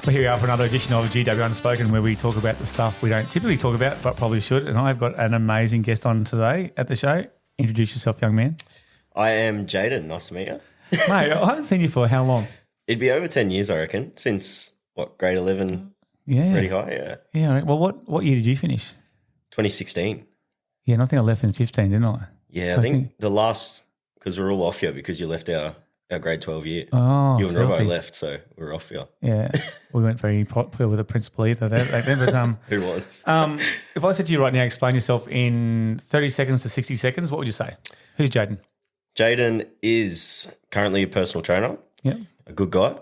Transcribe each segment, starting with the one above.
Here we are for another edition of GW Unspoken, where we talk about the stuff we don't typically talk about but probably should. And I've got an amazing guest on today at the show. Introduce yourself, young man. I am Jayden. Nice to meet you. Mate, I haven't seen you for how long? It'd be over 10 years, I reckon, since, grade 11, Redcliffe High, yeah. Yeah, right. Well, what year did you finish? 2016. Yeah, and I think I left in 15, didn't I? Yeah, So I think the last, because we're all off here because you left our grade 12 year. Oh, you and Robbo left, so we're off here. Yeah, we weren't very popular with the principal either back then. But Who was? if I said to you right now, explain yourself in 30 seconds to 60 seconds, what would you say? Who's Jayden? Jayden is currently a personal trainer. Yeah. A good guy.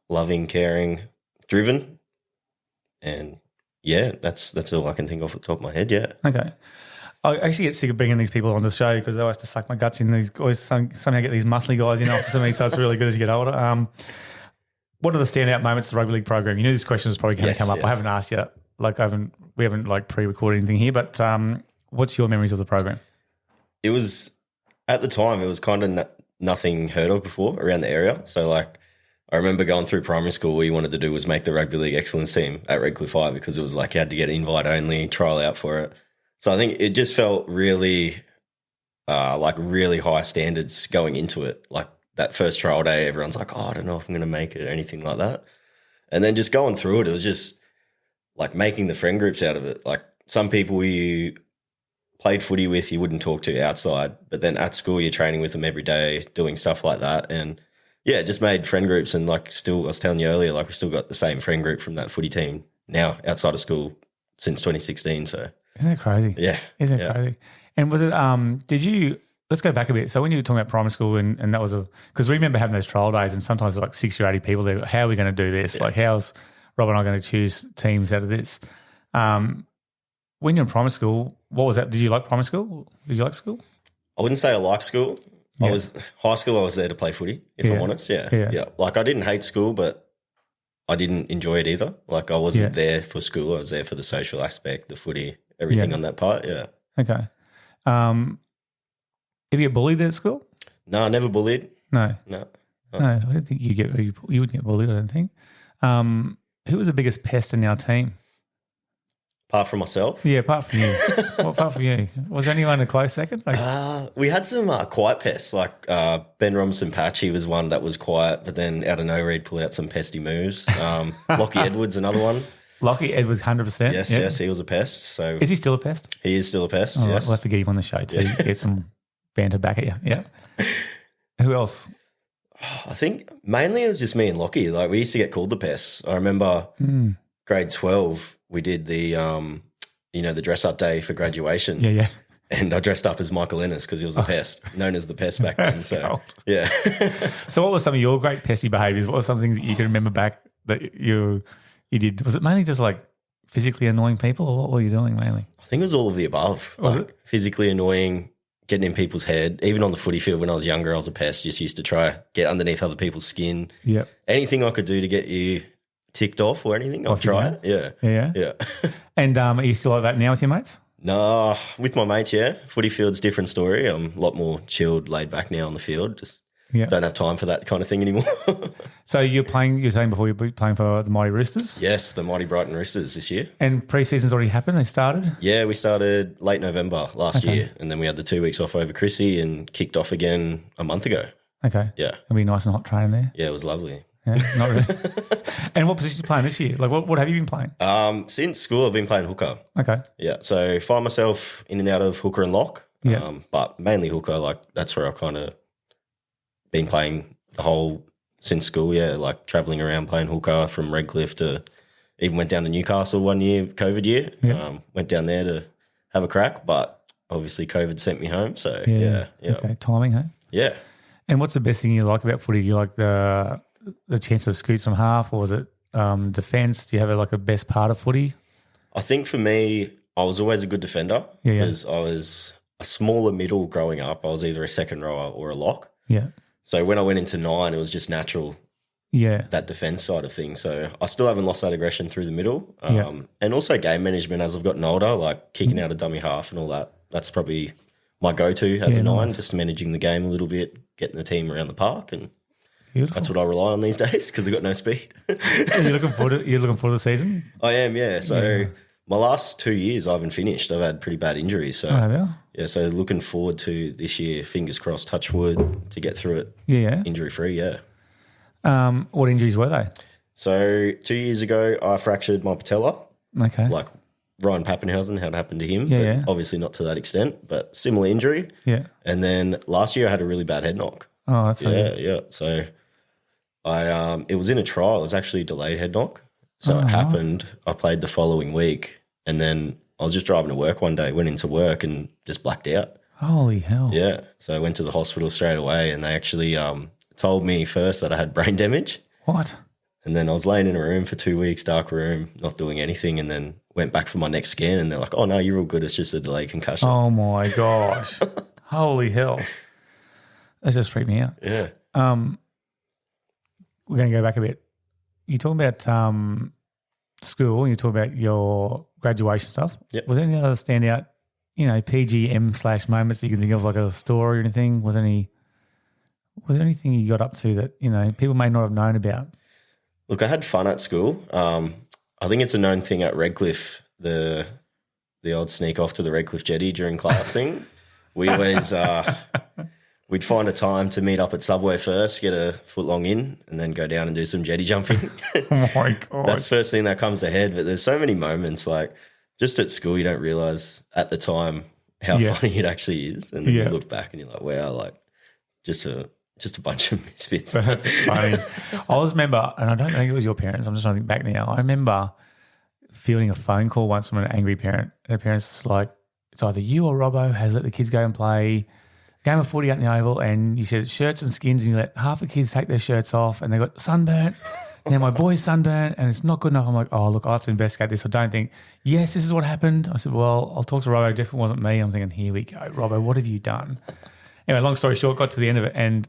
Loving, caring, driven. And yeah, that's all I can think of at the top of my head, yeah. Okay. I actually get sick of bringing these people on the show because they have to suck my guts in. These guys somehow get these muscly guys in after me, so it's really good as you get older. What are the standout moments of the rugby league program? You knew this question was probably going to come up. I haven't asked yet. We haven't pre-recorded anything here, but what's your memories of the program? It was, at the time, it was kind of nothing heard of before around the area. So I remember going through primary school, what you wanted to do was make the rugby league excellence team at Redcliffe High because it was you had to get invite only, trial out for it. So I think it just felt really, really high standards going into it. Like that first trial day, everyone's like, I don't know if I'm going to make it or anything like that. And then just going through it, it was just like making the friend groups out of it. Like some people you played footy with, you wouldn't talk to outside, but then at school you're training with them every day, doing stuff like that. And yeah, just made friend groups and still, I was telling you earlier, we still got the same friend group from that footy team now outside of school since 2016. So. Isn't that crazy? Yeah. Isn't it crazy? And was it, let's go back a bit. So when you were talking about primary school and that was because we remember having those trial days and sometimes 60 or 80 people there, how are we going to do this? Yeah. How's Rob and I going to choose teams out of this? When you're in primary school, what was that? Did you like primary school? Did you like school? I wouldn't say I liked school. Yeah. High school, I was there to play footy, if I'm honest. Yeah. I didn't hate school, but I didn't enjoy it either. I wasn't there for school. I was there for the social aspect, the footy, everything on that part, yeah. Okay. Did you get bullied at school? No, I never bullied. No. No. I don't think you wouldn't get bullied, I don't think. Who was the biggest pest in our team? Apart from myself? Yeah, apart from you. Well, apart from you. Was anyone a close second? We had some quiet pests, Ben Robinson Patch. He was one that was quiet, but then out of nowhere he'd pull out some pesty moves. Lockie Edwards, another one. Lockie Edwards, 100%. Yes, he was a pest. So is he still a pest? He is still a pest, yes. Yes. We'll have to get him on the show too. Get some banter back at you. Yeah. Who else? I think mainly it was just me and Lockie. We used to get called the pests. I remember grade 12, we did the the dress up day for graduation. Yeah. And I dressed up as Michael Ennis because he was a pest, known as the pest back then. So yeah. So what were some of your great pesty behaviours? What were some things that you can remember back that you did? Was it mainly just physically annoying people, or what were you doing mainly? I think it was all of the above. Was it? Physically annoying, getting in people's head. Even on the footy field when I was younger, I was a pest. Just used to try get underneath other people's skin. Yeah. Anything I could do to get you ticked off or anything, I'll try it. Yeah. And are you still like that now with your mates? No, with my mates, yeah. Footy field's a different story. I'm a lot more chilled, laid back now on the field. Just don't have time for that kind of thing anymore. So you're saying before you're playing for the Mighty Roosters? Yes, the Mighty Brighton Roosters this year. And pre-season's already happened? They started? Yeah, we started late November last year, and then we had the 2 weeks off over Chrissy and kicked off again a month ago. Okay. Yeah. It'll be nice and hot training there. Yeah, it was lovely. Yeah, not really. And what position are you playing this year? What have you been playing? Since school, I've been playing hooker. Okay. Yeah, so find myself in and out of hooker and lock. Yeah. But mainly hooker. That's where I've kind of been playing the whole since school. Yeah, traveling around playing hooker from Redcliffe to even went down to Newcastle one year, COVID year. Yeah. Went down there to have a crack, but obviously COVID sent me home. So yeah. Okay, timing, hey? Yeah. And what's the best thing you like about footy? Do you like the chance of scoots from half, or was it defence? Do you have a best part of footy? I think for me, I was always a good defender because I was a smaller middle growing up. I was either a second rower or a lock. Yeah. So when I went into 9, it was just natural, that defence side of things. So I still haven't lost that aggression through the middle. And also game management as I've gotten older, kicking out a dummy half and all that. That's probably my go-to as a 9, just managing the game a little bit, getting the team around the park and Beautiful. That's what I rely on these days because I've got no speed. Are you looking forward to the season? I am, yeah. So my last 2 years I haven't finished. I've had pretty bad injuries. So have you? yeah, so looking forward to this year, fingers crossed, touch wood, to get through it injury free, yeah. What injuries were they? So 2 years ago I fractured my patella. Okay. Like Ryan Pappenhausen, how it happened to him. Yeah, but obviously not to that extent, but similar injury. Yeah. And then last year I had a really bad head knock. Oh, that's yeah. So I it was in a trial. It was actually a delayed head knock. So it happened. I played the following week, and then I was just driving to work one day, went into work and just blacked out. Holy hell. Yeah. So I went to the hospital straight away, and they actually told me first that I had brain damage. What? And then I was laying in a room for 2 weeks, dark room, not doing anything, and then went back for my next scan, and they're like, "Oh no, you're all good. It's just a delayed concussion." Oh my gosh. Holy hell. That just freaked me out. Yeah. We're going to go back a bit. You're talking about school, and you talk about your graduation stuff. Yep. Was there any other standout, PGM / moments that you can think of, like a story or anything? Was there anything you got up to that, people may not have known about? Look, I had fun at school. I think it's a known thing at Redcliffe, the odd sneak off to the Redcliffe jetty during class thing. We always we'd find a time to meet up at Subway first, get a foot long in, and then go down and do some jetty jumping. Oh my God. That's the first thing that comes to head. But there's so many moments, like just at school, you don't realise at the time how funny it actually is. And then you look back and you're like, wow, like just a bunch of misfits. That's funny. I always remember, and I don't think it was your parents, I'm just trying to think back now. I remember fielding a phone call once from an angry parent. Their parents was like, it's either you or Robbo has let the kids go and play game of footy out in the oval, and you said shirts and skins, and you let half the kids take their shirts off, and they got sunburnt. Now my boy's sunburnt, and it's not good enough. I'm like, oh, look, I have to investigate this. I don't think, yes, this is what happened. I said, well, I'll talk to Robbo. It definitely wasn't me. I'm thinking, here we go. Robbo, what have you done? Anyway, long story short, got to the end of it, and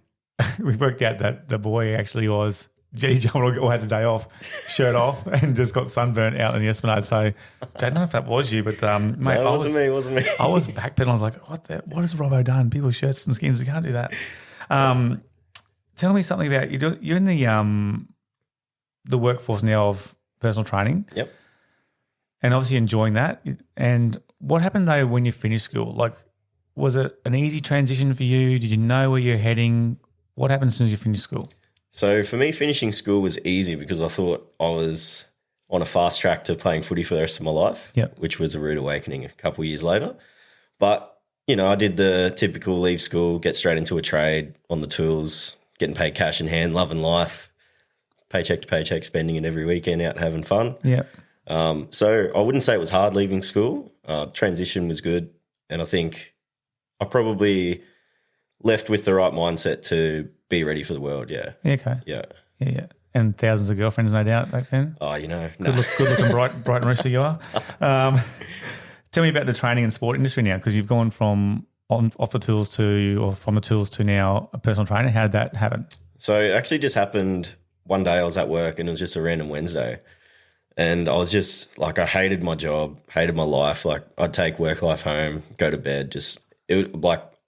we worked out that the boy actually was jetty jumping or had the day off, shirt off, and just got sunburnt out in the Esplanade. So I don't know if that was you, but mate, No, it wasn't me. I was backpedaling. I was like, what has Robbo done? People's shirts and skins, we can't do that. Tell me something about you're in the workforce now of personal training. Yep. And obviously enjoying that. And what happened though when you finished school? Like, was it an easy transition for you? Did you know where you're heading? What happened as soon as you finished school? So for me, finishing school was easy because I thought I was on a fast track to playing footy for the rest of my life, which was a rude awakening a couple of years later. But, I did the typical leave school, get straight into a trade on the tools, getting paid cash in hand, loving life, paycheck to paycheck, spending it every weekend out having fun. Yeah. So I wouldn't say it was hard leaving school. Transition was good. And I think I probably left with the right mindset to be ready for the world, yeah. Okay. Yeah. Yeah. And thousands of girlfriends, no doubt, back then. Oh, Good looking, bright and rosy you are. Tell me about the training and sport industry now, because you've gone from from the tools to now a personal trainer. How did that happen? So it actually just happened one day. I was at work and it was just a random Wednesday. And I was just like, I hated my job, hated my life. Like I'd take work life home, go to bed.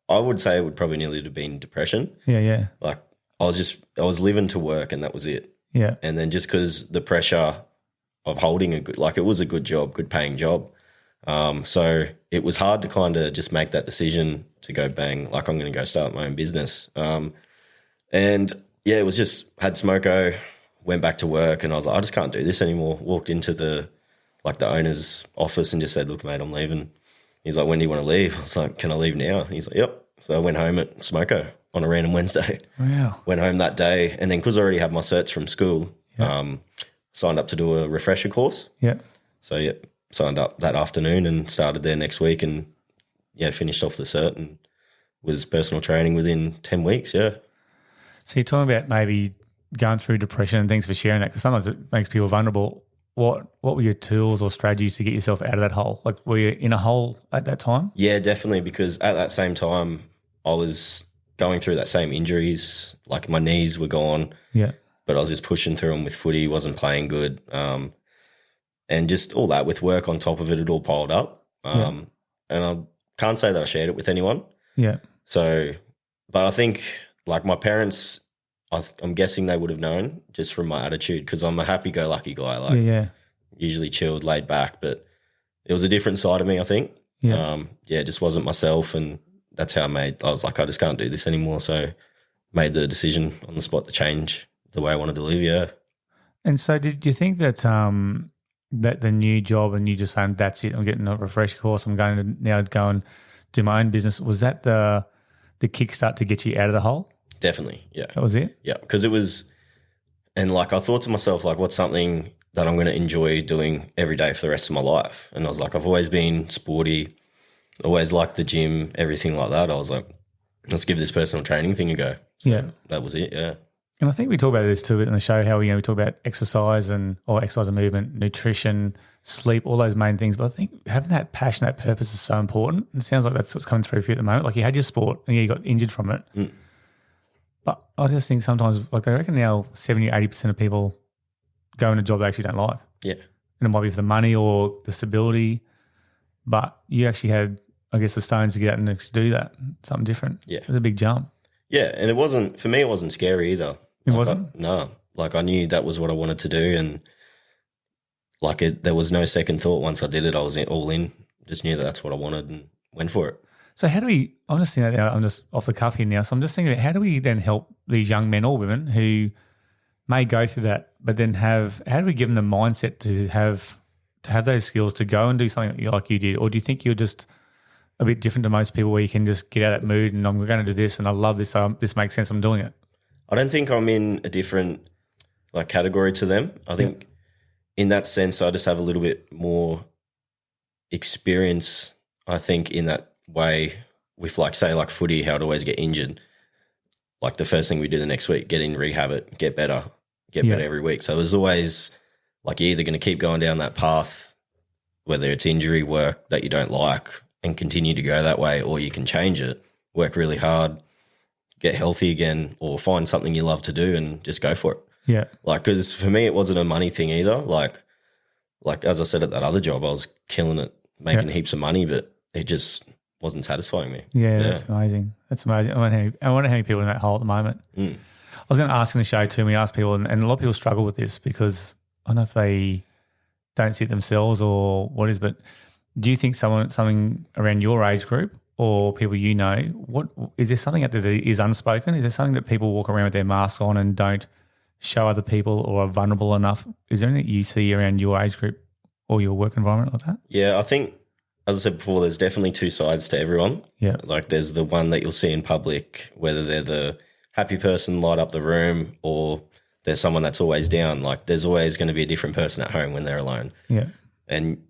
I would say it would probably nearly have been depression. Yeah. Like I was living to work and that was it. Yeah. And then just because the pressure of holding it was a good job, good paying job. So it was hard to kind of just make that decision to go bang, like I'm going to go start my own business. And yeah, it was just had smoko, went back to work and I was like, I just can't do this anymore. Walked into the owner's office and just said, look, mate, I'm leaving. He's like, when do you want to leave? I was like, can I leave now? He's like, yep. So I went home at smoko on a random Wednesday. Wow. Went home that day. And then because I already had my certs from school, signed up to do a refresher course. Yeah. So, signed up that afternoon and started there next week and, finished off the cert and was personal training within 10 weeks, yeah. So you're talking about maybe going through depression, and thanks for sharing that, because sometimes it makes people vulnerable. What were your tools or strategies to get yourself out of that hole? Like, were you in a hole at that time? Yeah, definitely, because at that same time I was going through that same injuries. Like my knees were gone. Yeah. But I was just pushing through them with footy, wasn't playing good. And just all that with work on top of it all piled up. And I can't say that I shared it with anyone. Yeah. So, but I think like my parents, I'm guessing they would have known just from my attitude, because I'm a happy-go-lucky guy, like Yeah. usually chilled, laid back, but it was a different side of me, I think. Yeah. It just wasn't myself, and that's how I was like, I just can't do this anymore. So made the decision on the spot to change the way I wanted to live, yeah. And so did you think that that the new job and you just saying, that's it, I'm getting a refresher course, I'm going to now go and do my own business, was that the kickstart to get you out of the hole? Definitely, yeah. That was it? Yeah, because it was, and like I thought to myself, like, what's something that I'm going to enjoy doing every day for the rest of my life? And I was like, I've always been sporty, always liked the gym, everything like that. I was like, let's give this personal training thing a go. So that was it, yeah. And I think we talk about this too in the show, how we talk about exercise and movement, nutrition, sleep, all those main things. But I think having that passion, that purpose is so important. It sounds like that's what's coming through for you at the moment. Like you had your sport and you got injured from it. Mm. But I just think sometimes, like they reckon now 70 or 80% of people go in a job they actually don't like. Yeah. And it might be for the money or the stability. But you actually had, I guess, the stones to get out and to do that, something different. Yeah. It was a big jump. Yeah, and it wasn't, for me, it wasn't scary either. It wasn't? No. Like I knew that was what I wanted to do, and like there was no second thought once I did it. I was all in, just knew that that's what I wanted and went for it. So how do we, I'm just thinking, I'm just off the cuff here now, so I'm just thinking, how do we then help these young men or women who may go through that, but then how do we give them the mindset to have those skills to go and do something like you did? Or do you think you're just a bit different to most people where you can just get out of that mood and I'm going to do this and I love this, so this makes sense, I'm doing it? I don't think I'm in a different like category to them. I think in that sense, I just have a little bit more experience, I think, in that way with like, say like footy, how I'd always get injured. Like the first thing we do the next week, get in rehab it, get better every week. So it was always like you're either going to keep going down that path, whether it's injury work that you don't like and continue to go that way, or you can change it, work really hard, get healthy again, or find something you love to do and just go for it. Yeah. Like, because for me, it wasn't a money thing either. Like as I said at that other job, I was killing it, making heaps of money, but it just wasn't satisfying me. Yeah, that's amazing. That's amazing. I wonder how many people are in that hole at the moment. Mm. I was going to ask in the show too, we asked people, and a lot of people struggle with this because I don't know if they don't see it themselves or what is, but do you think something around your age group or people you know, what is there something out there that is unspoken? Is there something that people walk around with their masks on and don't show other people or are vulnerable enough? Is there anything you see around your age group or your work environment like that? Yeah, I think, as I said before, there's definitely two sides to everyone. Yeah. Like there's the one that you'll see in public, whether they're the happy person, light up the room, or there's someone that's always down. Like there's always going to be a different person at home when they're alone. Yeah. And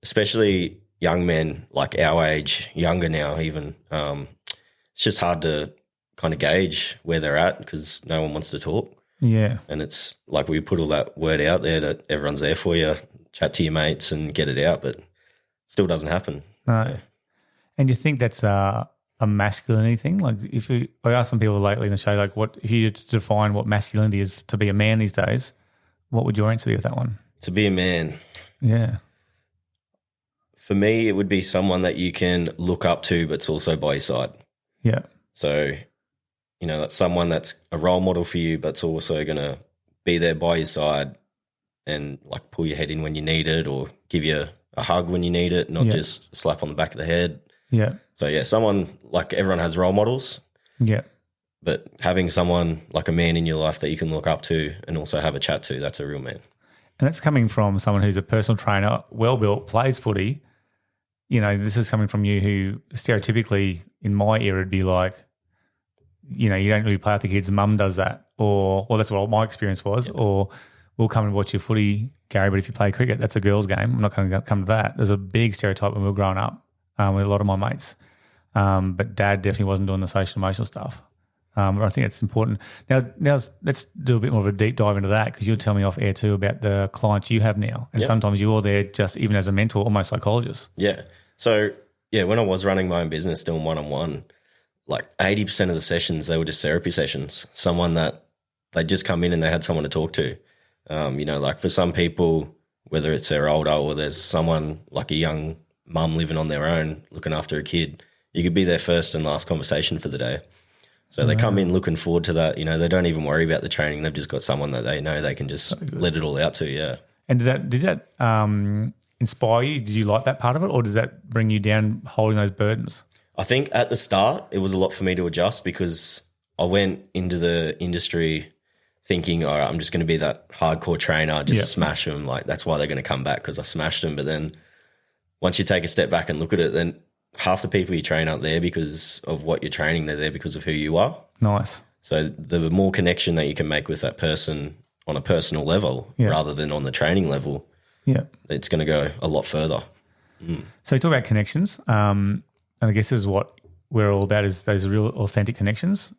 especially young men like our age, younger now even, it's just hard to kind of gauge where they're at because no one wants to talk. Yeah. And it's like we put all that word out there that everyone's there for you, chat to your mates and get it out, but still doesn't happen. No. Yeah. And you think that's a masculinity thing? Like I asked some people lately in the show, like what if you had to define what masculinity is to be a man these days, what would your answer be with that one? To be a man. Yeah. For me, it would be someone that you can look up to, but it's also by your side. Yeah. So, that's someone that's a role model for you, but it's also going to be there by your side and like pull your head in when you need it or give you a hug when you need it, not just a slap on the back of the head. Yeah. So, yeah, someone like everyone has role models. Yeah. But having someone like a man in your life that you can look up to and also have a chat to, that's a real man. And that's coming from someone who's a personal trainer, well-built, plays footy. This is coming from you who stereotypically in my era would be like, you don't really play with the kids, mum does that. Or that's what my experience was. Yep. Or we'll come and watch your footy, Gary, but if you play cricket, that's a girl's game. I'm not going to come to that. There's a big stereotype when we were growing up with a lot of my mates. But Dad definitely wasn't doing the social emotional stuff. But I think it's important. Now let's do a bit more of a deep dive into that because you'll tell me off air too about the clients you have now. And sometimes you're there just even as a mentor, almost psychologist. Yeah. So, when I was running my own business doing one-on-one, like 80% of the sessions, they were just therapy sessions. Someone that they'd just come in and they had someone to talk to. Like for some people, whether it's they're older or there's someone like a young mum living on their own looking after a kid, you could be their first and last conversation for the day. So they come in looking forward to that. You know, they don't even worry about the training. They've just got someone that they know they can just let it all out to, yeah. And did that inspire you? Did you like that part of it, or does that bring you down holding those burdens? I think at the start it was a lot for me to adjust because I went into the industry thinking, all right, I'm just going to be that hardcore trainer, just smash them. Like that's why they're going to come back because I smashed them. But then once you take a step back and look at it, then half the people you train aren't there because of what you're training. They're there because of who you are. Nice. So the more connection that you can make with that person on a personal level rather than on the training level, it's going to go a lot further. So you talk about connections, and I guess this is what we're all about is those real authentic connections.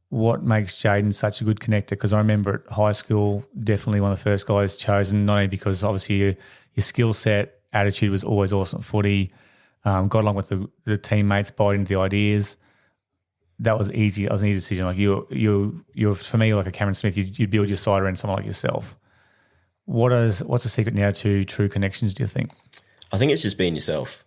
What makes Jayden such a good connector? Because I remember at high school, definitely one of the first guys chosen, not only because obviously your skill set, attitude was always awesome at footy, got along with the teammates, bought into the ideas. That was easy. That was an easy decision. Like you're for me like a Cameron Smith. You'd build your side around someone like yourself. What's the secret now to true connections? Do you think? I think it's just being yourself.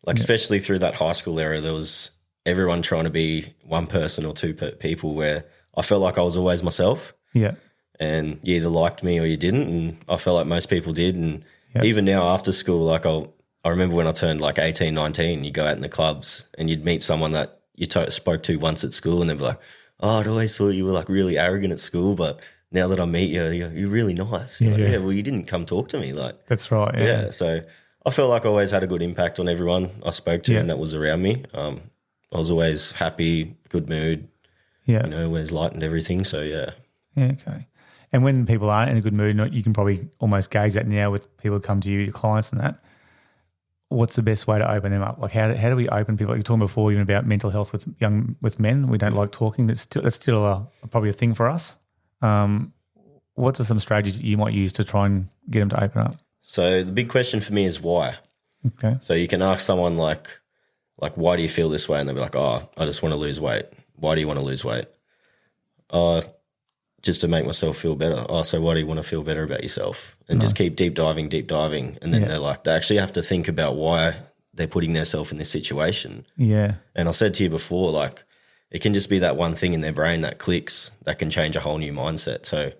Like especially through that high school era, there was everyone trying to be one person or two people. Where I felt like I was always myself. Yeah. And you either liked me or you didn't, and I felt like most people did. And even now after school, like I remember when I turned like 18, 19, you go out in the clubs and you'd meet someone that you spoke to once at school and they'd be like, oh, I'd always thought you were like really arrogant at school, but now that I meet you, you're really nice. You're like, well, you didn't come talk to me. Like that's right. Yeah. So I felt like I always had a good impact on everyone I spoke to and that was around me. I was always happy, good mood, always lightened everything. So, Yeah, okay. And when people aren't in a good mood, you can probably almost gauge that now with people who come to you, your clients and that. What's the best way to open them up? Like how do we open people? Like you were talking before even about mental health with men. We don't like talking, but it's still probably a thing for us. What are some strategies that you might use to try and get them to open up? So the big question for me is why. Okay. So you can ask someone like why do you feel this way? And they'll be like, oh, I just want to lose weight. Why do you want to lose weight? Just to make myself feel better. Oh, so why do you want to feel better about yourself? And just keep deep diving. And then they actually have to think about why they're putting themselves in this situation. Yeah. And I said to you before, like it can just be that one thing in their brain that clicks that can change a whole new mindset. So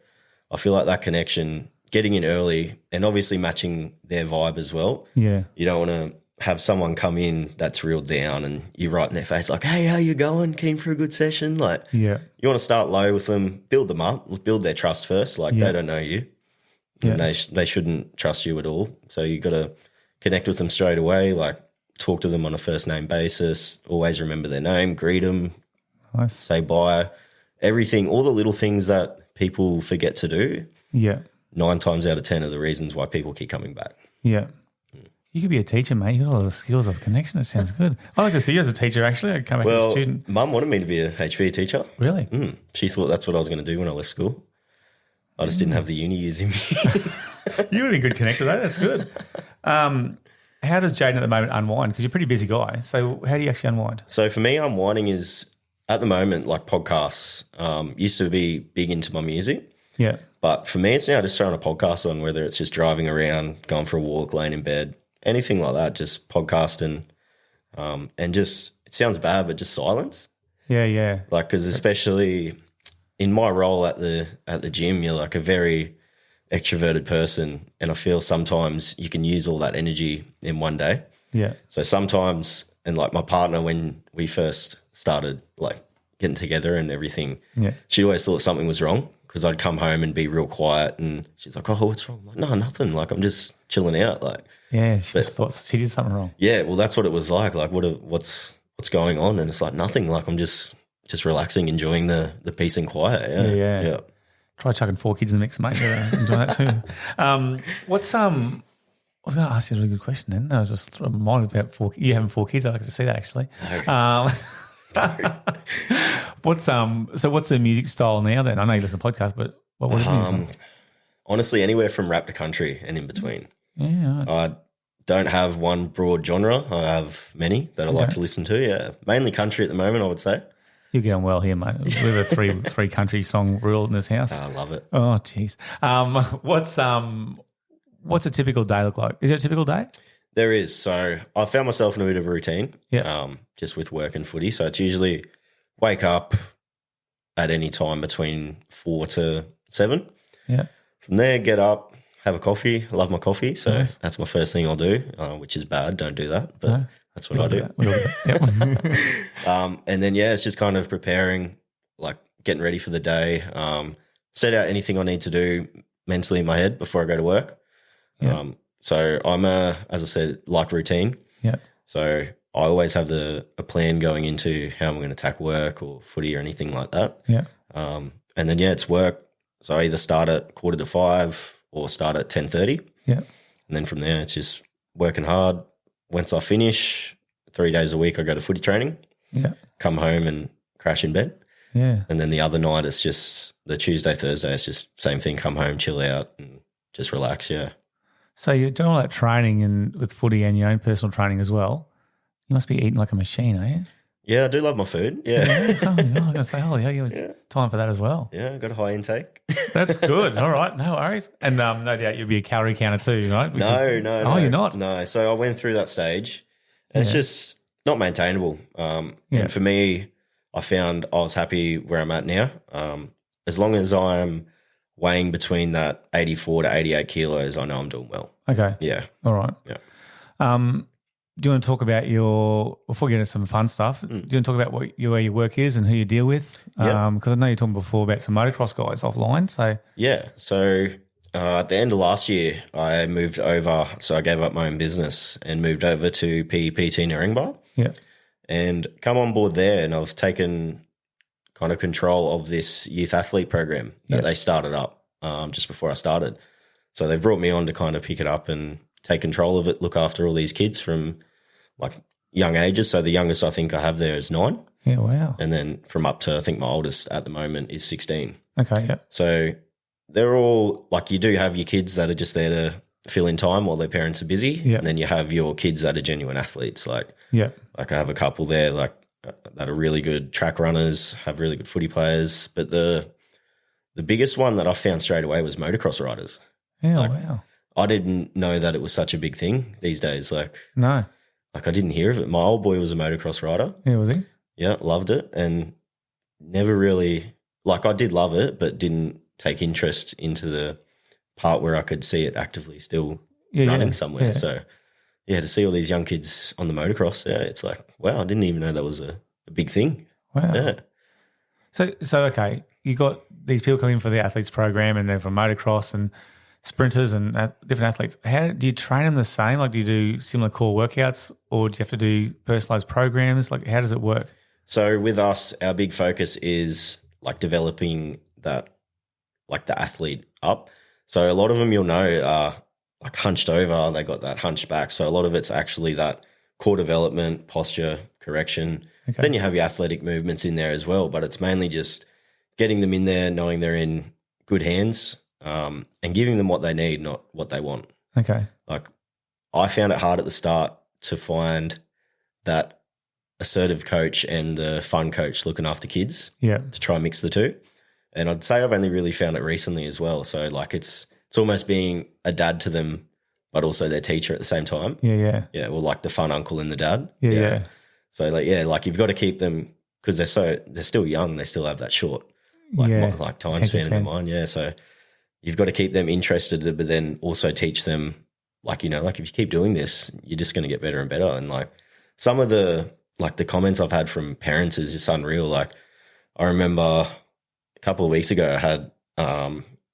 I feel like that connection, getting in early and obviously matching their vibe as well. Yeah. You don't want to have someone come in that's real down and you're right in their face like, hey, how you going? Keen for a good session? Like, you want to start low with them, build them up, build their trust first. Like they don't know you and they shouldn't trust you at all. So you got to connect with them straight away, like talk to them on a first name basis, always remember their name, greet them, say bye, everything, all the little things that people forget to do. Yeah. 9 times out of 10 are the reasons why people keep coming back. Yeah. You could be a teacher, mate. You've got all the skills of connection. It sounds good. I like to see you as a teacher, actually. I'd come back as a student. Mum wanted me to be a HV teacher. Really? She thought that's what I was going to do when I left school. I just didn't have the uni years in me. You would be a good connector, though. That's good. How does Jayden at the moment unwind? Because you're a pretty busy guy. So how do you actually unwind? So for me, unwinding is at the moment like podcasts. Used to be big into my music. Yeah. But for me, it's now just throwing a podcast on, whether it's just driving around, going for a walk, laying in bed, anything like that, just podcasting, and just, it sounds bad, but just silence. Yeah, yeah. Like, because especially in my role at the gym, you're like a very extroverted person, and I feel sometimes you can use all that energy in one day. Yeah. So sometimes, and like my partner, when we first started like getting together and everything, she always thought something was wrong because I'd come home and be real quiet, and she's like, "Oh, what's wrong?" I'm like, "No, nothing. Like, I'm just chilling out." Like, yeah, she just thought she did something wrong. Yeah, well, that's what it was like. Like, what's going on? And it's like nothing. Like, I'm just relaxing, enjoying the peace and quiet. Yeah. Try chucking 4 kids in the mix, mate. Enjoy that too. I was going to ask you a really good question then. I was just reminded about you having 4 kids. I'd like to see that actually. What's the music style now then? I know you listen to podcasts, but what is it? Honestly, anywhere from rap to country and in between. Yeah. I don't have one broad genre. I have many that I like to listen to. Yeah. Mainly country at the moment, I would say. You're getting well here, mate. We have a three country song rule in this house. I love it. Oh, jeez. What's a typical day look like? Is there a typical day? There is. So I found myself in a bit of a routine. Yeah. Just with work and footy. So it's usually wake up at any time between 4 to 7. Yeah. From there, get up, have a coffee. I love my coffee, so Nice. that's my first thing I'll do, which is bad. Don't do that, but No. that's what I do. We all do that. Yep. And then, it's just kind of preparing, like getting ready for the day, set out anything I need to do mentally in my head before I go to work. Yeah. So I'm as I said, like routine. Yeah. So I always have a plan going into how I'm going to tackle work or footy or anything like that. Yeah. And then, it's work. So I either start at 4:45 or start at 10:30. Yeah. And then from there, it's just working hard. Once I finish, 3 days a week, I go to footy training. Yeah. Come home and crash in bed. Yeah. And then the other night, it's just the Tuesday, Thursday, it's just same thing, come home, chill out and just relax, So you're doing all that training and with footy and your own personal training as well. You must be eating like a machine, are you? Yeah, I do love my food, yeah. Oh, yeah. I was going to say, holy hell, you have time for that as well. Yeah, got a high intake. That's good. All right, no worries. And no doubt you'll be a calorie counter too, right? No. Oh, you're not? No, so I went through that stage and it's just not maintainable. And for me, I found I was happy where I'm at now. As long as I'm weighing between that 84 to 88 kilos, I know I'm doing well. Okay. Yeah. All right. Yeah. Do you want to talk about before we get into some fun stuff, do you want to talk about where your work is and who you deal with? Because I know you were talking before about some motocross guys offline. So at the end of last year, I moved over. So I gave up my own business and moved over to PEPT Narangba. Yeah. And come on board there, and I've taken kind of control of this youth athlete program that they started up just before I started. So they've brought me on to kind of pick it up and take control of it, look after all these kids from like young ages. So the youngest I think I have there is 9. Yeah, wow. And then from up to I think my oldest at the moment is 16. Okay, yeah. So they're all like, you do have your kids that are just there to fill in time while their parents are busy. Yeah. And then you have your kids that are genuine athletes. Like I have a couple there like that are really good track runners, have really good footy players. But the biggest one that I found straight away was motocross riders. Yeah, like, wow. I didn't know that it was such a big thing these days. Like I didn't hear of it. My old boy was a motocross rider. Yeah, was he? Yeah, loved it and never really like I did love it, but didn't take interest into the part where I could see it actively still running somewhere. Yeah. So to see all these young kids on the motocross, it's like, wow, I didn't even know that was a big thing. Wow. Yeah. So okay, you got these people coming in for the athletes program and then from motocross and sprinters and different athletes. How do you train them the same? Like, do you do similar core workouts or do you have to do personalized programs? Like, how does it work? So with us, our big focus is like developing that, like the athlete up. So a lot of them you'll know are like hunched over. They got that hunched back. So a lot of it's actually that core development, posture, correction. Okay. Then you have your athletic movements in there as well, but it's mainly just getting them in there, knowing they're in good hands, and giving them what they need, not what they want. Okay. Like I found it hard at the start to find that assertive coach and the fun coach looking after kids. Yeah. To try and mix the two. And I'd say I've only really found it recently as well. So like it's almost being a dad to them, but also their teacher at the same time. Yeah. Yeah. Well, like the fun uncle and the dad. Yeah. So like you've got to keep them because they're still young. They still have that short like time span in their mind. Yeah. So you've got to keep them interested, but then also teach them like, like if you keep doing this, you're just going to get better and better. And like some of the comments I've had from parents is just unreal. Like I remember a couple of weeks ago, I had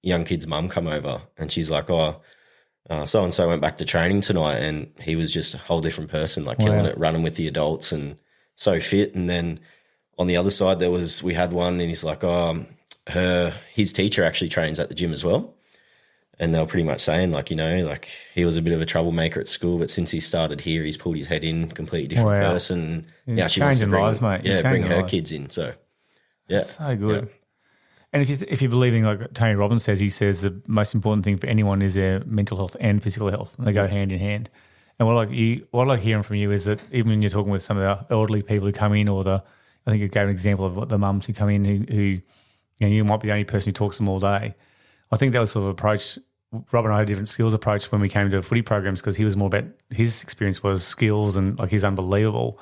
young kid's mum come over and she's like, so-and-so went back to training tonight and he was just a whole different person, like killing it, running with the adults and so fit. And then on the other side, we had one and he's like, his teacher actually trains at the gym as well. And they were pretty much saying like, like he was a bit of a troublemaker at school, but since he started here, he's pulled his head in, completely different person. Yeah, she wants to bring, lives, mate. bring her kids in. So yeah. That's so good. Yeah. And if you're believing like Tony Robbins says, he says the most important thing for anyone is their mental health and physical health. And they go hand in hand. And what I like hearing from you is that even when you're talking with some of the elderly people who come in, I think you gave an example of what the mums who come in who you might be the only person who talks to them all day. I think that was sort of approach. Rob and I had a different skills approach when we came to footy programs because he was more about his experience was skills and like he's unbelievable.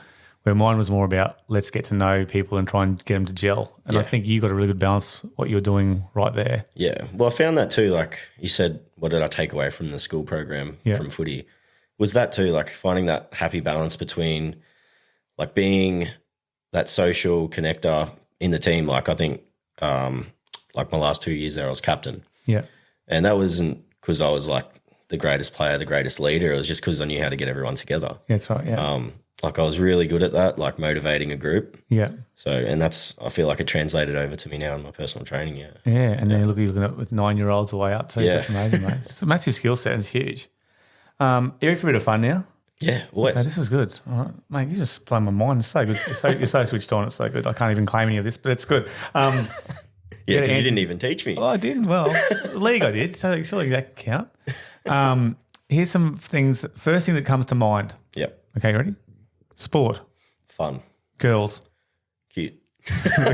where mine was more about let's get to know people and try and get them to gel. And I think you got a really good balance what you're doing right there. Yeah. Well, I found that too. Like you said, what did I take away from the school program from footy? Was that too, like finding that happy balance between like being that social connector in the team. Like I think like my last 2 years there, I was captain. Yeah. And that wasn't because I was like the greatest player, the greatest leader. It was just because I knew how to get everyone together. Yeah, that's right, yeah. Like I was really good at that, like motivating a group. Yeah. So, and I feel like it translated over to me now in my personal training, yeah. Yeah, and then you're looking at with 9-year-olds all the way up too. Yeah. That's amazing, mate. It's a massive skill set and it's huge. Are you ready for a bit of fun now? Yeah, always. Okay, this is good. All right. Mate, you just blow my mind. It's so good. You're so switched on. It's so good. I can't even claim any of this, but it's good. Yeah, because you didn't even teach me. Oh, I didn't. Well, the league I did, so surely that could count. Here's some things. First thing that comes to mind. Yep. Okay, you ready? Sport. Fun. Girls. Cute.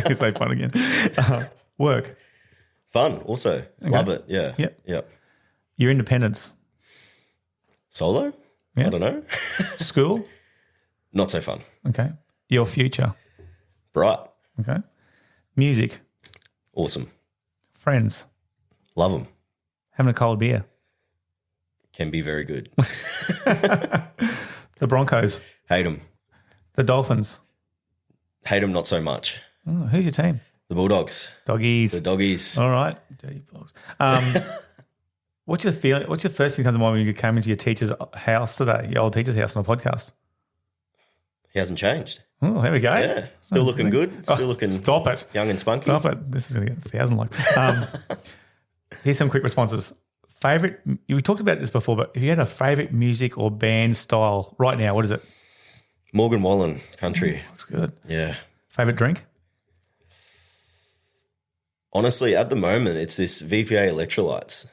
You say fun again. Work. Fun also. Okay. Love it. Yeah. Yep. Your independence. Solo? Yeah. I don't know. School. Not so fun. Okay. Your future. Bright. Okay. Music. Awesome. Friends. Love them. Having a cold beer. Can be very good. The Broncos. Hate them. The Dolphins. Hate them not so much. Oh, who's your team? The Bulldogs. Doggies. The Doggies. All right. Dirty Bulldogs. What's your feeling? What's your first thing that comes to mind when you came into your teacher's house today, your old teacher's house on a podcast? He hasn't changed. Oh, there we go. Yeah. Still looking good. Still looking Stop it. young and spunky. Stop it. This is going to get 1,000 likes. Here's some quick responses. Favorite, we talked about this before, but if you had a favorite music or band style right now, what is it? Morgan Wallen, country. That's good. Yeah. Favorite drink? Honestly, at the moment, it's this VPA electrolytes.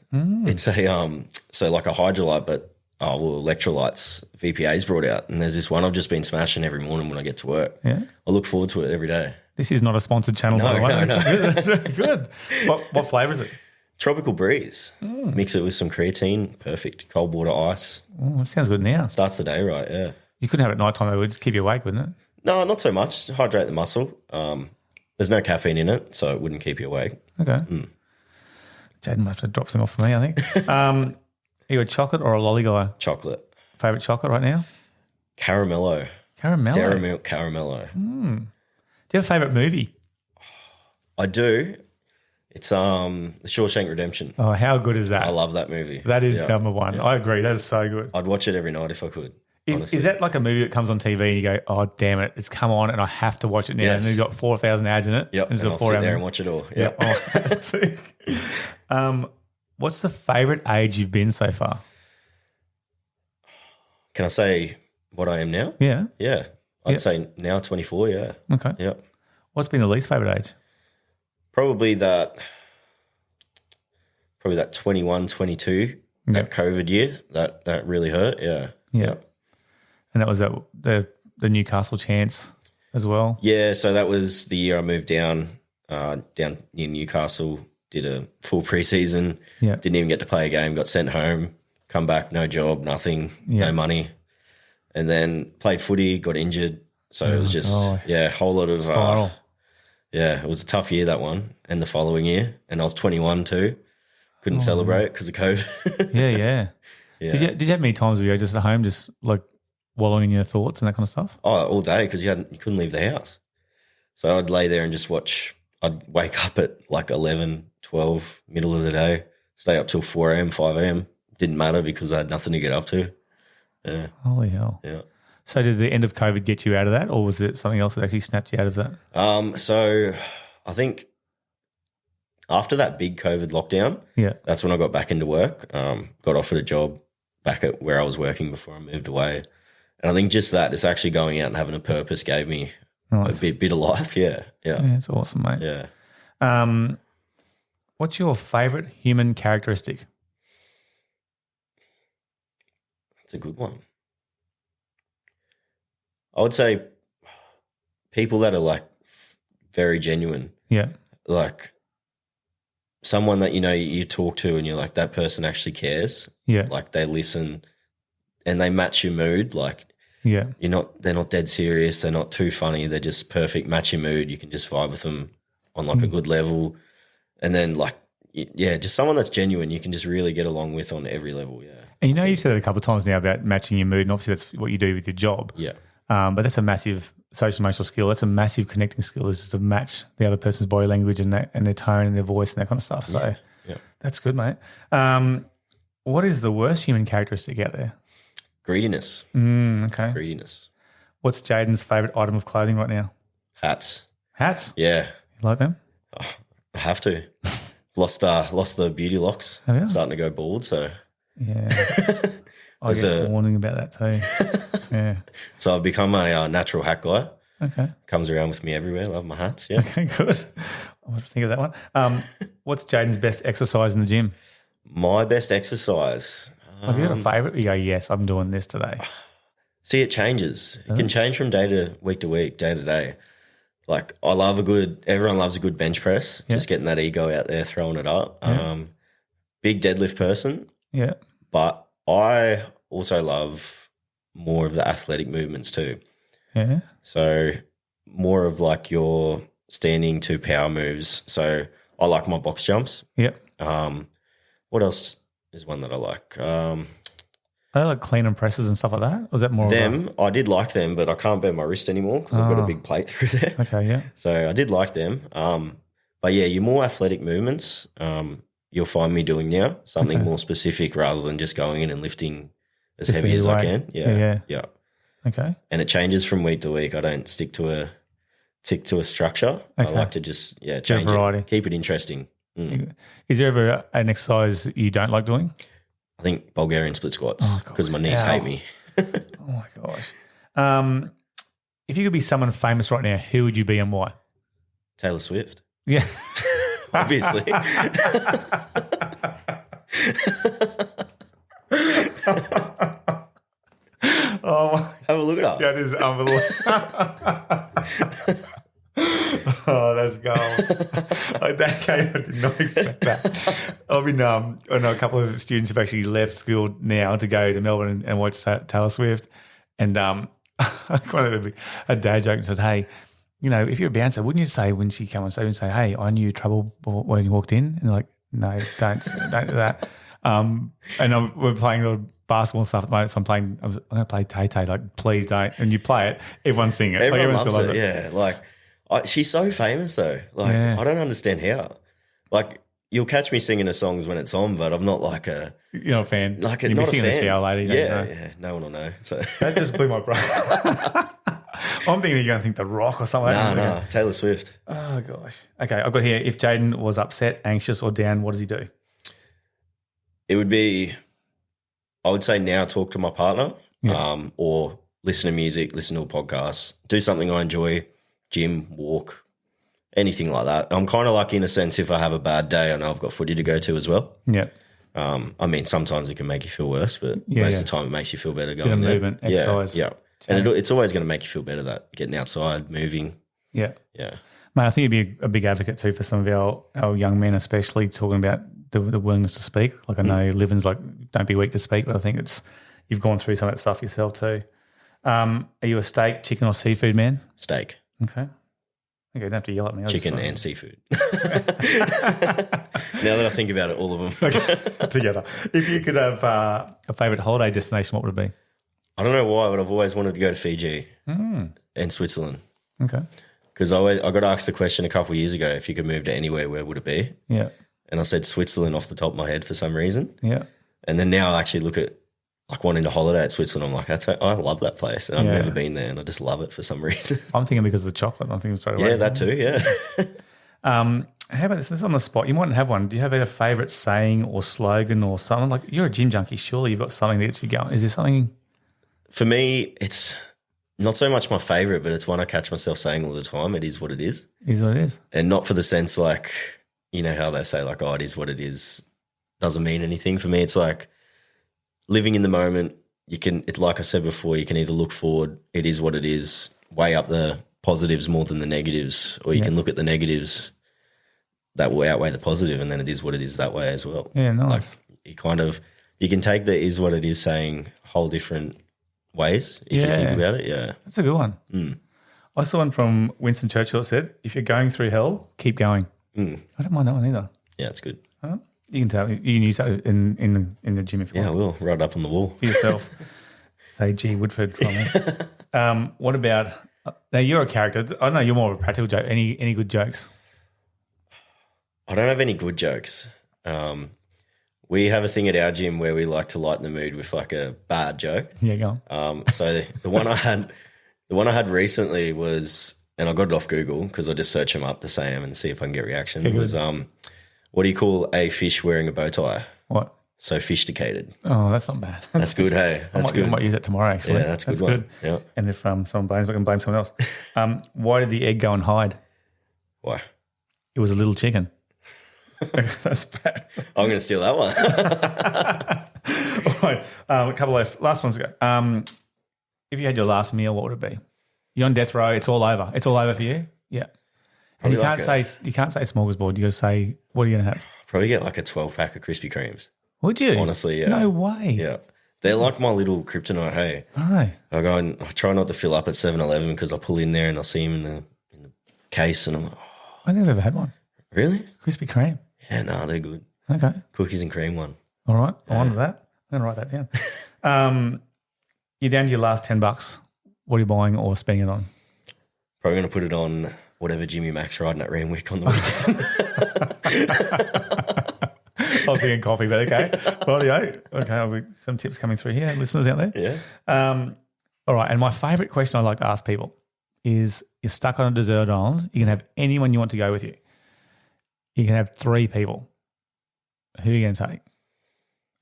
It's a so like a hydrolyte, but electrolytes VPA's brought out, and there's this one I've just been smashing every morning when I get to work. Yeah, I look forward to it every day. This is not a sponsored channel, by the way. No. That's very good. What flavour is it? Tropical breeze. Mix it with some creatine. Perfect. Cold water ice. Oh, that sounds good now. Starts the day right. Yeah. You couldn't have it at night time. It would keep you awake, wouldn't it? No, not so much. Hydrate the muscle. There's no caffeine in it, so it wouldn't keep you awake. Okay. Jayden will have to drop some off for me, I think. Are you a chocolate or a lolly guy? Chocolate. Favourite chocolate right now? Caramello. Caramello? Dairy Milk Caramello. Do you have a favourite movie? I do. It's The Shawshank Redemption. Oh, how good is that? I love that movie. That is number one. Yeah. I agree. That is so good. I'd watch it every night if I could. Is that like a movie that comes on TV and you go, oh, damn it, it's come on and I have to watch it now. Yes. And you've got 4,000 ads in it. Yep. And And I'll sit there and watch it all. Yep. Oh, that's sick. What's the favourite age you've been so far? Can I say what I am now? Yeah. Yeah. I'd say now 24, yeah. Okay. Yep. What's been the least favourite age? Probably that 21, 22, that COVID year. That really hurt, yeah. Yeah. And that was the Newcastle chance as well? Yeah, so that was the year I moved down near Newcastle, did a full preseason, didn't even get to play a game, got sent home, come back, no job, nothing, no money. And then played footy, got injured. So it was just, a whole lot of spiral. It was a tough year, that one, and the following year. And I was 21 too. Couldn't celebrate because of COVID. Yeah. Did you have many times where you were just at home, just like wallowing in your thoughts and that kind of stuff? Oh, all day because you couldn't leave the house. So I'd lay there and just watch. I'd wake up at like 11, 12, middle of the day, stay up till 4 a.m., 5 a.m. Didn't matter because I had nothing to get up to. Yeah. Holy hell. Yeah. So did the end of COVID get you out of that, or was it something else that actually snapped you out of that? So I think after that big COVID lockdown, that's when I got back into work, got offered a job back at where I was working before I moved away. And I think just that, just actually going out and having a purpose gave me a bit of life. Yeah. It's awesome, mate. Yeah. What's your favourite human characteristic? That's a good one. I would say people that are like very genuine. Yeah. Like someone that, you talk to and you're like, that person actually cares. Yeah. Like they listen and they match your mood. Like Yeah. They're not dead serious. They're not too funny. They're just perfect match your mood. You can just vibe with them on like a good level. And then like, yeah, just someone that's genuine. You can just really get along with on every level. Yeah. And you said it a couple of times now about matching your mood, and obviously that's what you do with your job. Yeah. But that's a massive social emotional skill. That's a massive connecting skill, is just to match the other person's body language and their tone and their voice and that kind of stuff. So that's good, mate. What is the worst human characteristic out there? Greediness. Okay. Greediness. What's Jayden's favourite item of clothing right now? Hats. Hats? Yeah. You like them? Oh, I have to. Lost the beauty locks. Oh, yeah. Starting to go bald, so yeah. I get a warning about that too. Yeah. So I've become a natural hat guy. Okay. Comes around with me everywhere. Love my hats. Yeah. Okay, good. I'll have to think of that one. What's Jayden's best exercise in the gym? My best exercise. Have you got a favourite? You go, yes, I'm doing this today. See, it changes. It can change from day to week, day to day. Like everyone loves a good bench press, just getting that ego out there, throwing it up. Yeah. Big deadlift person. Yeah. But I also love more of the athletic movements too. Yeah. So more of like your standing to power moves. So I like my box jumps. Yep. What else is one that I like? Are they like clean and presses and stuff like that? Or is that more them? I did like them, but I can't bend my wrist anymore because I've got a big plate through there. Okay, yeah. So I did like them. But yeah, your more athletic movements, you'll find me doing now, something more specific rather than just going in and lifting as heavy as I can. Yeah. Okay. And it changes from week to week. I don't stick to a structure. I like to just change variety. it, keep it interesting. Is there ever an exercise that you don't like doing? I think Bulgarian split squats because my knees hate me. Oh my gosh. If you could be someone famous right now, who would you be and why? Taylor Swift. Yeah. Obviously. Oh, have a look at her. that is unbelievable. Oh, that's gold. I did not expect that. I know a couple of students have actually left school now to go to Melbourne and watch Taylor Swift. And I kind of a dad joke and said, hey, if you're a bouncer, wouldn't you say when she came on stage and say, hey, I knew trouble when you walked in? And they're like, no, don't do that. And we're playing the basketball and stuff at the moment, so I'm going to play Tay-Tay, like, please don't. And you play it, everyone's singing it. Everyone loves it. Yeah, like, she's so famous though. Like, I don't understand how. Like, you'll catch me singing her songs when it's on, but I'm not like a... You're not a fan? Like, you're not missing a fan. The shower lady. Yeah, no one will know. So that just blew my brain. I'm thinking you're going to think The Rock or something. No, Taylor Swift. Oh, gosh. Okay, I've got here, if Jayden was upset, anxious or down, what does he do? It would be, I would say now talk to my partner or listen to music, listen to a podcast, do something I enjoy, gym, walk, anything like that. I'm kind of like, in a sense, if I have a bad day, I know I've got footy to go to as well. Yeah. I mean, sometimes it can make you feel worse, but most of the time it makes you feel better going there. Movement, exercise. Yeah. And it's always going to make you feel better, that getting outside, moving. Yeah. Yeah. Mate, I think you'd be a big advocate too for some of our young men, especially talking about the willingness to speak. Like, I know Living's like, don't be weak to speak, but I think you've gone through some of that stuff yourself too. Are you a steak, chicken or seafood man? Steak. Okay. You don't have to yell at me. Chicken and seafood. Now that I think about it, all of them. Okay. Together. If you could have a favourite holiday destination, what would it be? I don't know why, but I've always wanted to go to Fiji and Switzerland. Okay. Because I got asked the question a couple of years ago, if you could move to anywhere, where would it be? Yeah. And I said Switzerland off the top of my head for some reason. Yeah. And then now I actually look at like wanting to holiday at Switzerland. I'm like, I love that place. And I've never been there and I just love it for some reason. I'm thinking because of the chocolate. I'm thinking straight away. Yeah, that too, yeah. How about this? This is on the spot. You mightn't have one. Do you have a favourite saying or slogan or something? Like, you're a gym junkie. Surely you've got something that gets you going. Is there something? For me, it's not so much my favourite, but it's one I catch myself saying all the time. It is what it is. It is what it is. And not for the sense like, you know how they say like, oh, it is what it is, doesn't mean anything. For me, it's like living in the moment. It's like I said before, you can either look forward, it is what it is, weigh up the positives more than the negatives, or you can look at the negatives that will outweigh the positive, and then it is what it is that way as well. Yeah, nice. Like you can take the is what it is saying whole different ways, if you think about it. Yeah. That's a good one. I saw one from Winston Churchill that said, if you're going through hell, keep going. I don't mind that one either. Yeah, it's good. You can use that in the gym if you want. Yeah, I will. Right up on the wall. For yourself. Say G. Woodford from me. What about now? You're a character. I know you're more of a practical joke. Any good jokes? I don't have any good jokes. We have a thing at our gym where we like to lighten the mood with like a bad joke. Yeah, go on. So the one I had recently was, and I got it off Google because I just search them up the same and see if I can get reaction. It was what do you call a fish wearing a bow tie? What? Sophisticated. Oh, that's not bad. That's good, hey. That's good. I might use that tomorrow, actually. Yeah, that's a good one. Yeah. And if someone blames, we can blame someone else. Why did the egg go and hide? Why? It was a little chicken. That's bad. I'm going to steal that one. All right. A couple of last ones to go. If you had your last meal, what would it be? You're on death row. It's all over. It's all over for you. Yeah. And you can't say smorgasbord. You got to say, what are you going to have? Probably get like a 12-pack of Krispy Kremes. Would you? Honestly, yeah. No way. Yeah. They're like my little kryptonite, hey. Oh. I go and I try not to fill up at 7-Eleven because I pull in there and I see them in the case and I'm like, oh. I think I've ever had one. Really? Krispy Kreme. Yeah, no, they're good. Okay. Cookies and cream one. All right. I wanted that. I'm going to write that down. You're down to your last $10. What are you buying or spending it on? Probably going to put it on whatever Jimmy Mac's riding at Randwick on the weekend. I was thinking coffee, but okay. Rightio. Okay, some tips coming through here, listeners out there. Yeah. All right, and my favourite question I like to ask people is, you're stuck on a deserted island. You can have anyone you want to go with you. You can have 3 people. Who are you going to take?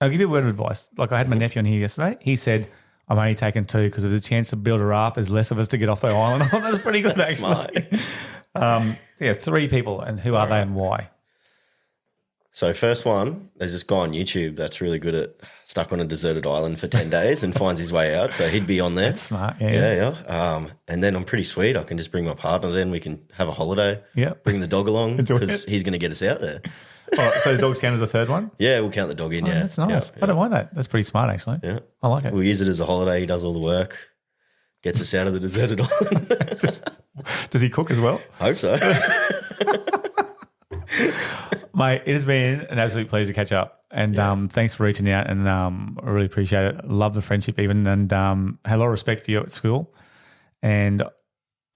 I'll give you a word of advice. Like I had my nephew on here yesterday. He said, I'm only taking 2 because if there's a chance to build a raft, there's less of us to get off the island. That's pretty good, actually. Smart. 3 people, and who are they and why? So first one, there's this guy on YouTube that's really good at stuck on a deserted island for 10 days and finds his way out. So he'd be on there. That's smart, yeah. Yeah. And then I'm pretty sweet. I can just bring my partner. Then we can have a holiday. Yeah. Bring the dog along because he's going to get us out there. All right, so the dogs count as the third one? Yeah, we'll count the dog in, yeah. That's nice. Yeah, I don't mind that. That's pretty smart, actually. Yeah. I like it. We'll use it as a holiday. He does all the work, gets us out of the deserted island. Does he cook as well? Hope so. Mate, it has been an absolute pleasure to catch up. And thanks for reaching out, and I really appreciate it. Love the friendship even, and had a lot of respect for you at school. And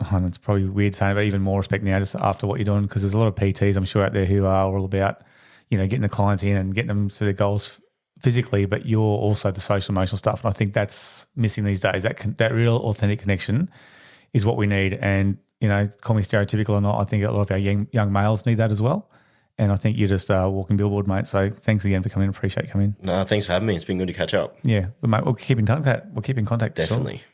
it's probably weird saying it, but even more respect now just after what you're doing, because there's a lot of PTs, I'm sure, out there who are all about, getting the clients in and getting them to their goals physically, but you're also the social emotional stuff. And I think that's missing these days. That real authentic connection is what we need. And, call me stereotypical or not, I think a lot of our young males need that as well. And I think you're just a walking billboard, mate. So thanks again for coming. Appreciate you coming. No, thanks for having me. It's been good to catch up. Yeah. But mate, we'll keep in contact. We'll keep in contact. Definitely. Sure.